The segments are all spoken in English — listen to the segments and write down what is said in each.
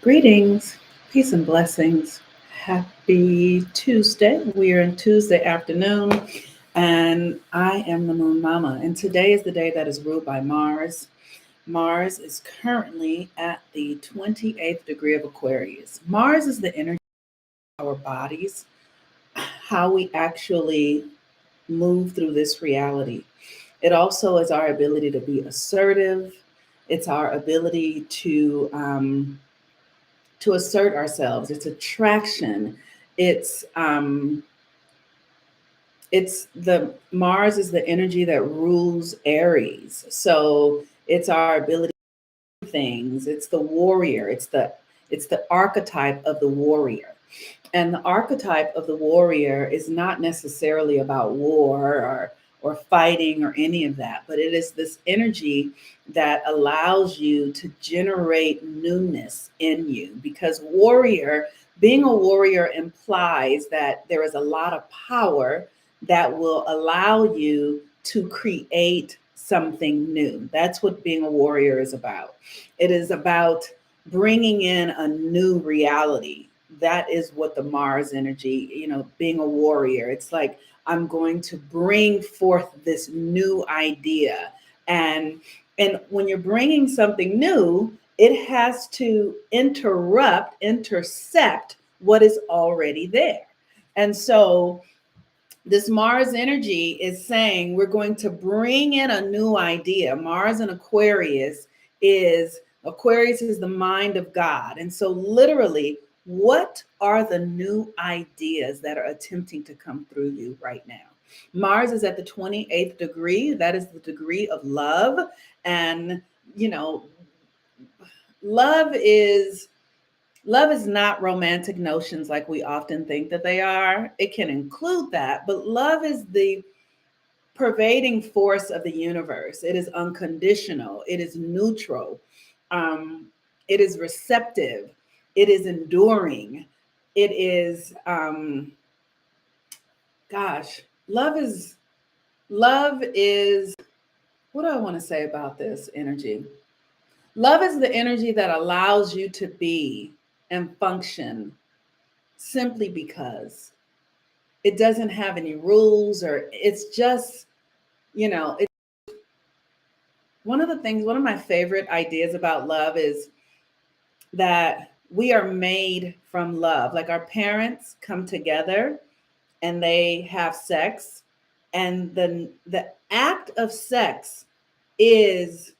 Greetings, peace and blessings. Happy Tuesday. We are in Tuesday afternoon, and I am the Moon Mama. And today is the day that is ruled by Mars. Mars is currently at the 28th degree of Aquarius. Mars is the energy of our bodies, how we actually move through this reality. It also is our ability to be assertive. It's our ability to assert ourselves. It's attraction. It's um, it's the Mars is the energy that rules Aries. So it's our ability to do things. It's the warrior. It's the archetype of the warrior. And the archetype of the warrior is not necessarily about war or fighting or any of that, but it is this energy that allows you to generate newness in you. Because being a warrior implies that there is a lot of power that will allow you to create something new. That's what being a warrior is about. It is about bringing in a new reality. That is what the Mars energy, being a warrior. It's like I'm going to bring forth this new idea. And when you're bringing something new, it has to intercept what is already there. And so this Mars energy is saying we're going to bring in a new idea. Mars in Aquarius is the mind of God. And so literally, what are the new ideas that are attempting to come through you right now? Mars is at the 28th degree. That is the degree of love. And, you know, love is Love is not romantic notions like we often think that they are. It can include that, but love is the pervading force of the universe. It is unconditional, it is neutral, um, it is receptive, it is enduring, it is, gosh, love is, what do I want to say about this energy? Love is the energy that allows you to be and function simply because it doesn't have any rules, or it's just, it's one of my favorite ideas about love is that we are made from love. Like our parents come together and they have sex, and the act of sex is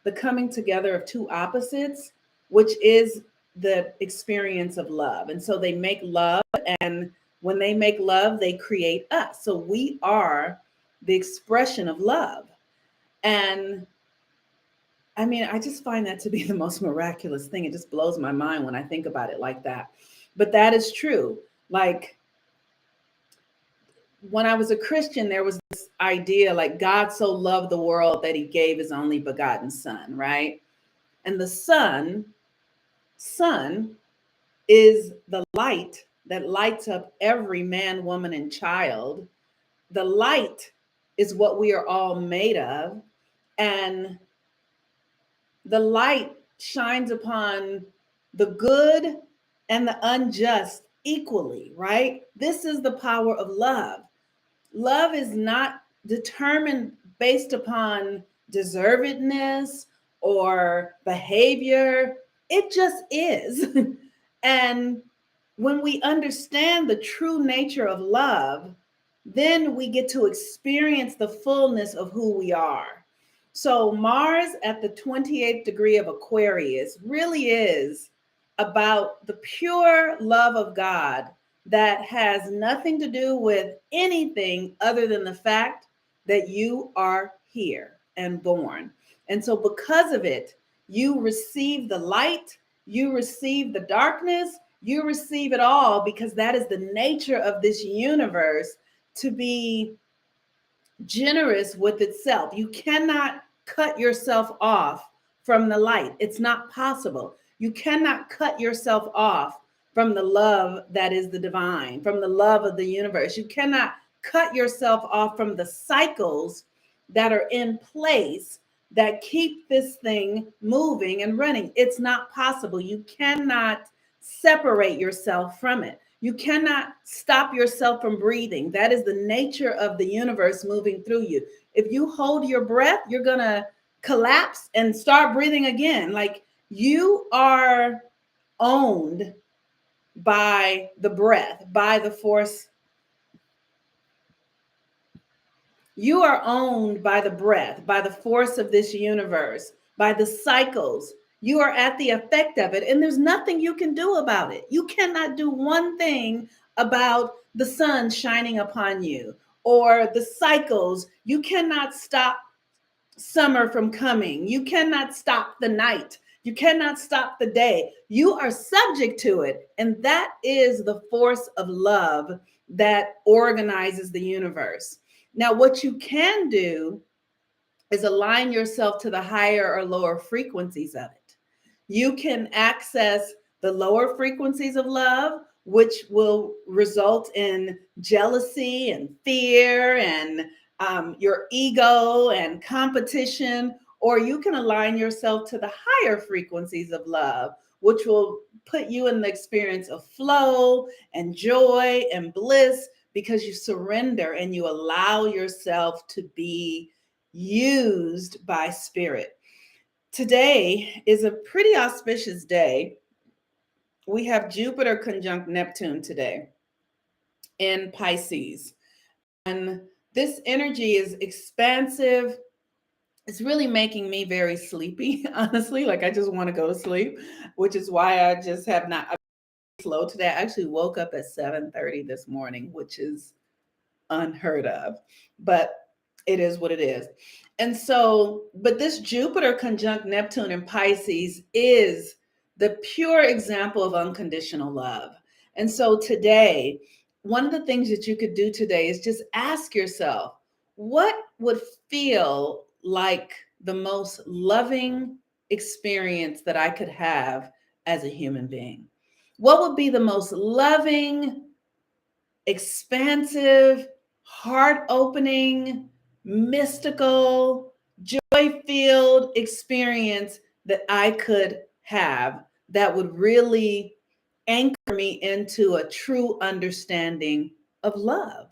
the coming together of two opposites, which is the experience of love. And so they make love, and when they make love, they create us. So we are the expression of love. And I mean, I just find that to be the most miraculous thing. It just blows my mind when I think about it like that. But that is true. Like when I was a Christian, there was this idea like God so loved the world that he gave his only begotten son, right? And the sun is the light that lights up every man, woman, and child. The light is what we are all made of. And the light shines upon the good and the unjust equally, right? This is the power of love. Love is not determined based upon deservedness or behavior. It just is. And when we understand the true nature of love, then we get to experience the fullness of who we are. So, Mars at the 28th degree of Aquarius really is about the pure love of God that has nothing to do with anything other than the fact that you are here and born. And so, because of it, you receive the light, you receive the darkness, you receive it all, because that is the nature of this universe, to be generous with itself. You cannot cut yourself off from the light. It's not possible. You cannot cut yourself off from the love that is the divine, from the love of the universe. You cannot cut yourself off from the cycles that are in place that keep this thing moving and running. It's not possible. You cannot separate yourself from it. You cannot stop yourself from breathing. That is the nature of the universe moving through you. If you hold your breath, you're going to collapse and start breathing again. Like, you are owned by the breath, by the force. You are owned by the breath, by the force of this universe, by the cycles. You are at the effect of it, and there's nothing you can do about it. You cannot do one thing about the sun shining upon you or the cycles. You cannot stop summer from coming. You cannot stop the night. You cannot stop the day. You are subject to it. And that is the force of love that organizes the universe. Now, what you can do is align yourself to the higher or lower frequencies of it. You can access the lower frequencies of love, which will result in jealousy and fear and your ego and competition, or you can align yourself to the higher frequencies of love, which will put you in the experience of flow and joy and bliss, because you surrender and you allow yourself to be used by spirit. Today is a pretty auspicious day. We have Jupiter conjunct Neptune today in Pisces. And this energy is expansive. It's really making me very sleepy, honestly. Like, I just want to go to sleep, which is why I just have not I'm slow today. I actually woke up at 7:30 this morning, which is unheard of, but it is what it is. And so, but this Jupiter conjunct Neptune in Pisces is the pure example of unconditional love. And so today, one of the things that you could do today is just ask yourself, what would feel like the most loving experience that I could have as a human being? What would be the most loving, expansive, heart opening, mystical, joy filled experience that I could have that would really anchor me into a true understanding of love?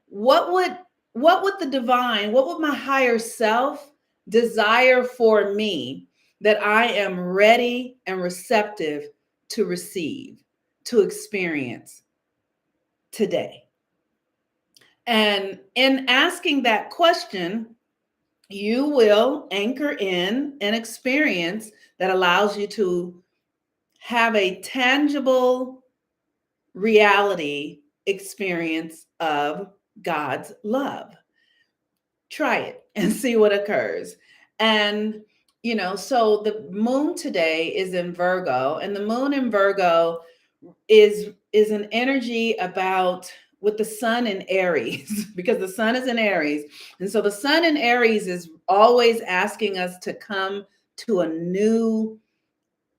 What would the divine, what would my higher self desire for me that I am ready and receptive to receive, to experience today? And in asking that question, you will anchor in an experience that allows you to have a tangible reality experience of God's love. Try it and see what occurs. And, so the moon today is in Virgo, and the moon in Virgo is an energy about, with the sun in Aries, because the sun is in Aries. And so the sun in Aries is always asking us to come to a new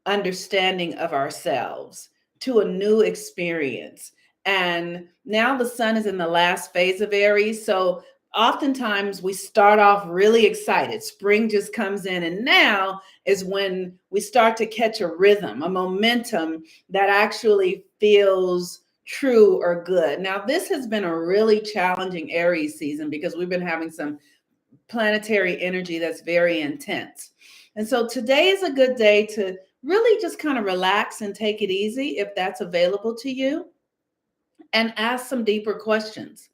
understanding of ourselves, to a new experience. And now the sun is in the last phase of Aries. So oftentimes we start off really excited. Spring just comes in, and now is when we start to catch a rhythm, a momentum that actually feels true or good. Now, this has been a really challenging Aries season because we've been having some planetary energy that's very intense. And so today is a good day to really just kind of relax and take it easy if that's available to you, and ask some deeper questions.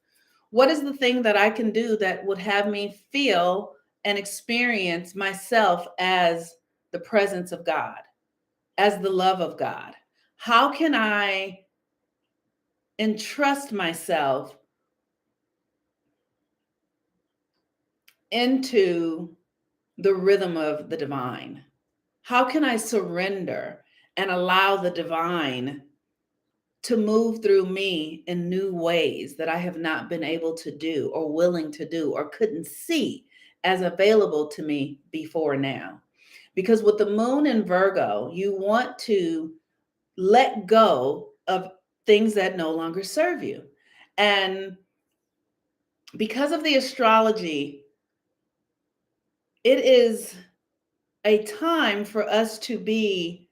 What is the thing that I can do that would have me feel and experience myself as the presence of God, as the love of God? How can I entrust myself into the rhythm of the divine? How can I surrender and allow the divine to move through me in new ways that I have not been able to do or willing to do or couldn't see as available to me before now? Because with the moon in Virgo, you want to let go of things that no longer serve you. And because of the astrology, it is a time for us to be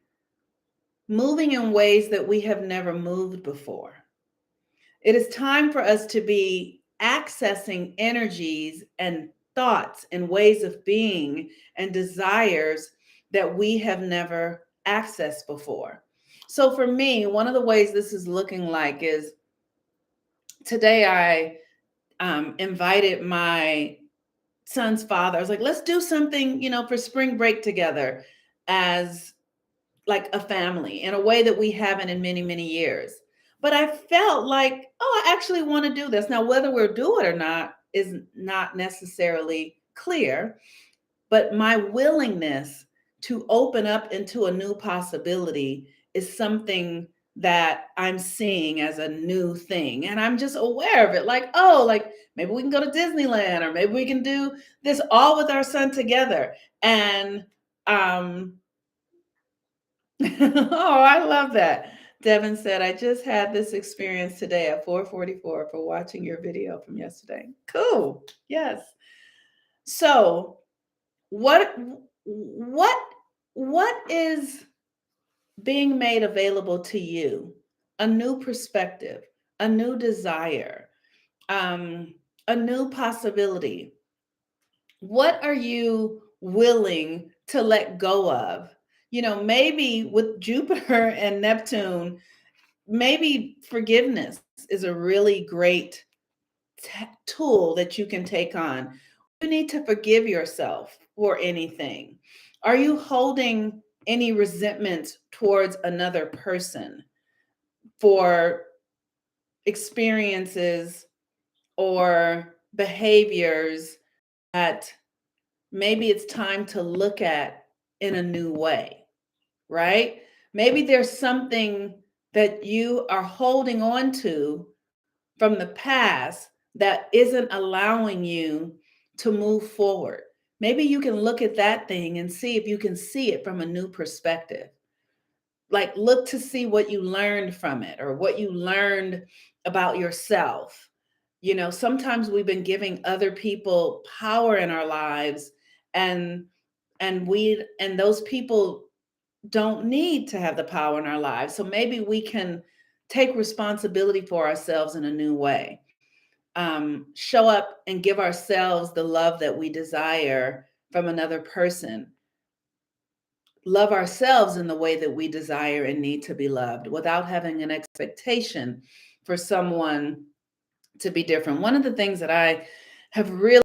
moving in ways that we have never moved before. It is time for us to be accessing energies and thoughts and ways of being and desires that we have never accessed before. So, for me, one of the ways this is looking like is today I invited my son's father. I was like, let's do something, for spring break together as like a family in a way that we haven't in many, many years. But I felt like, oh, I actually want to do this. Now, whether we'll do it or not is not necessarily clear, but my willingness to open up into a new possibility is something that I'm seeing as a new thing. And I'm just aware of it. Like, oh, like maybe we can go to Disneyland or maybe we can do this all with our son together. And um, oh, I love that. Devin said, I just had this experience today at 4:44 for watching your video from yesterday. Cool. Yes. So, what what what is being made available to you? A new perspective, a new desire, um, a new possibility. What are you willing to let go of? Maybe with Jupiter and Neptune, maybe forgiveness is a really great tool that you can take on. You need to forgive yourself for anything. Are you holding any resentment towards another person for experiences or behaviors that maybe it's time to look at in a new way, right? Maybe there's something that you are holding on to from the past that isn't allowing you to move forward. Maybe you can look at that thing and see if you can see it from a new perspective. Like, look to see what you learned from it or what you learned about yourself. Sometimes we've been giving other people power in our lives, and those people don't need to have the power in our lives. So maybe we can take responsibility for ourselves in a new way. Show up and give ourselves the love that we desire from another person. Love ourselves in the way that we desire and need to be loved without having an expectation for someone to be different. One of the things that I have really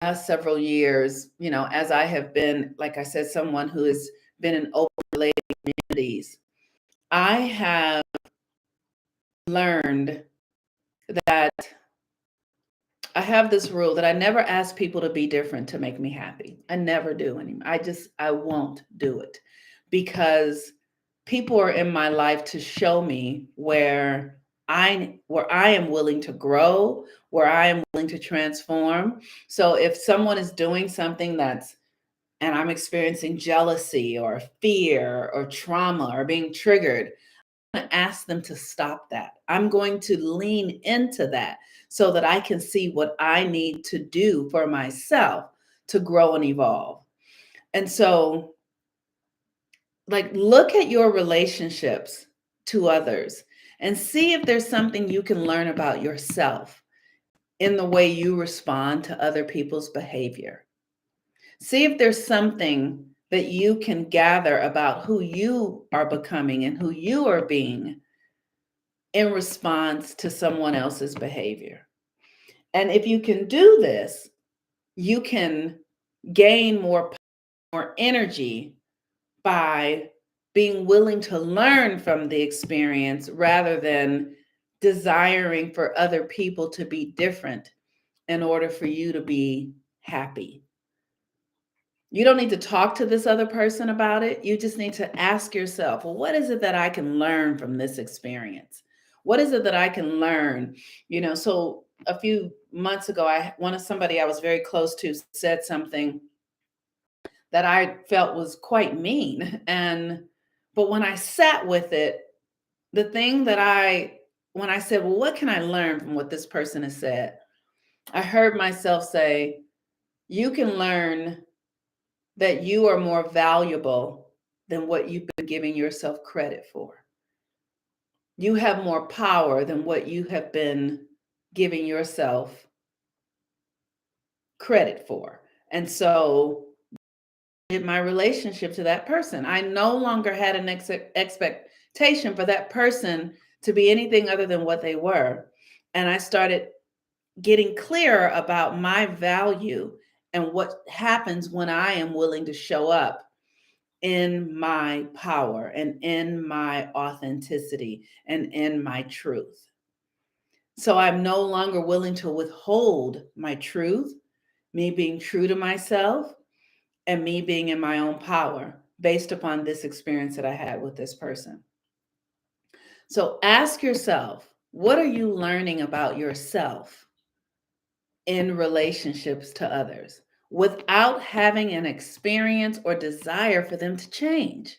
last several years, as I have been, like I said, someone who has been in open related communities, I have learned that I have this rule that I never ask people to be different to make me happy. I never do anymore. I won't do it because people are in my life to show me where I am willing to grow, where I am willing to transform. So if someone is doing something and I'm experiencing jealousy or fear or trauma or being triggered, to ask them to stop that. I'm going to lean into that so that I can see what I need to do for myself to grow and evolve. And so, like, look at your relationships to others and see if there's something you can learn about yourself in the way you respond to other people's behavior. See if there's something that you can gather about who you are becoming and who you are being in response to someone else's behavior. And if you can do this, you can gain more energy by being willing to learn from the experience rather than desiring for other people to be different in order for you to be happy. You don't need to talk to this other person about it. You just need to ask yourself, well, what is it that I can learn from this experience? What is it that I can learn? So a few months ago, somebody I was very close to said something that I felt was quite mean. But when I sat with it, the thing when I said, well, what can I learn from what this person has said? I heard myself say, you can learn that you are more valuable than what you've been giving yourself credit for. You have more power than what you have been giving yourself credit for. And so, in my relationship to that person, I no longer had an expectation for that person to be anything other than what they were. And I started getting clearer about my value and what happens when I am willing to show up in my power and in my authenticity and in my truth. So I'm no longer willing to withhold my truth, me being true to myself, and me being in my own power based upon this experience that I had with this person. So ask yourself, what are you learning about yourself in relationships to others without having an experience or desire for them to change?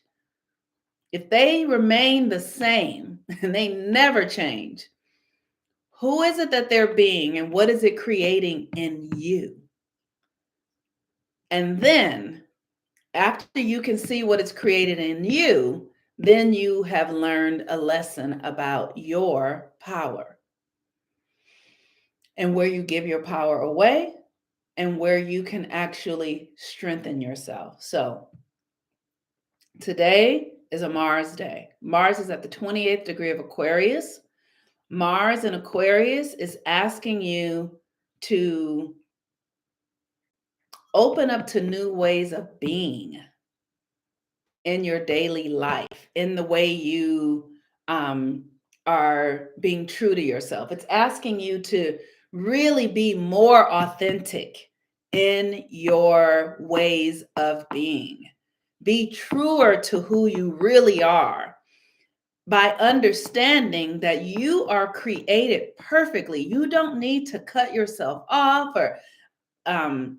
If they remain the same and they never change, who is it that they're being and what is it creating in you? And then, after you can see what it's created in you, then you have learned a lesson about your power and where you give your power away and where you can actually strengthen yourself. So, today is a Mars day. Mars is at the 28th degree of Aquarius. Mars in Aquarius is asking you to open up to new ways of being in your daily life, in the way you um, are being true to yourself. It's asking you to really be more authentic in your ways of being. Be truer to who you really are by understanding that you are created perfectly. You don't need to cut yourself off or um,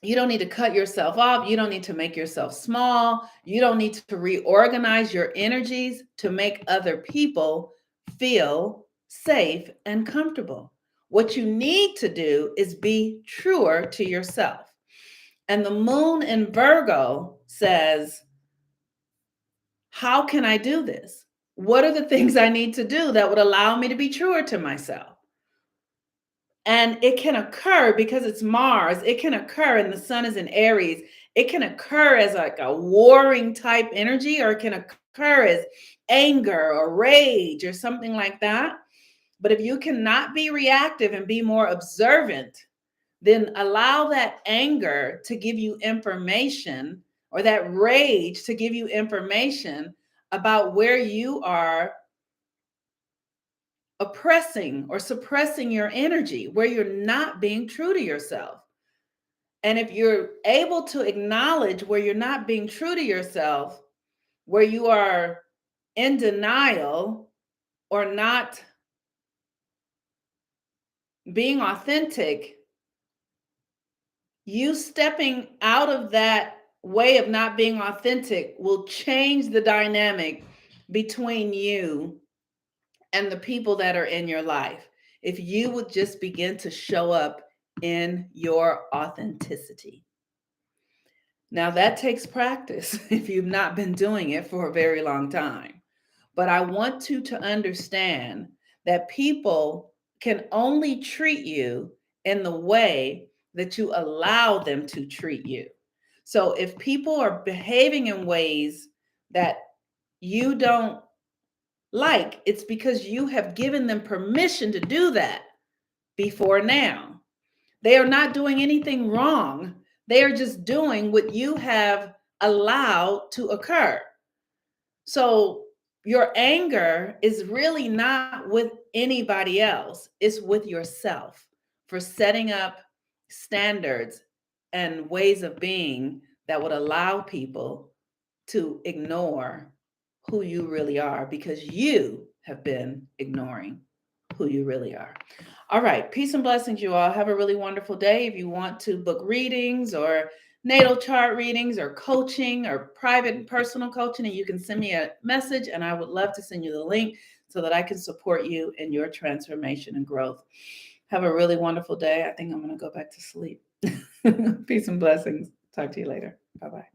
you don't need to cut yourself off. You don't need to make yourself small. You don't need to reorganize your energies to make other people feel safe and comfortable. What you need to do is be truer to yourself. And the moon in Virgo says, how can I do this? What are the things I need to do that would allow me to be truer to myself? And it can occur because it's Mars. It can occur, and the sun is in Aries. It can occur as like a warring type energy, or it can occur as anger or rage or something like that. But if you cannot be reactive and be more observant, then allow that anger to give you information, or that rage to give you information about where you are oppressing or suppressing your energy, where you're not being true to yourself. And if you're able to acknowledge where you're not being true to yourself, where you are in denial or not being authentic, you stepping out of that way of not being authentic will change the dynamic between you and the people that are in your life. If you would just begin to show up in your authenticity. Now, that takes practice if you've not been doing it for a very long time. But I want you to understand that people can only treat you in the way that you allow them to treat you. So if people are behaving in ways that you don't like, it's because you have given them permission to do that before now. They are not doing anything wrong. They are just doing what you have allowed to occur. So your anger is really not with anybody else, it's with yourself for setting up standards and ways of being that would allow people to ignore who you really are because you have been ignoring who you really are. All right. Peace and blessings, you all. Have a really wonderful day. If you want to book readings or natal chart readings or coaching or private and personal coaching, and you can send me a message and I would love to send you the link so that I can support you in your transformation and growth. Have a really wonderful day. I think I'm going to go back to sleep. Peace and blessings. Talk to you later. Bye bye.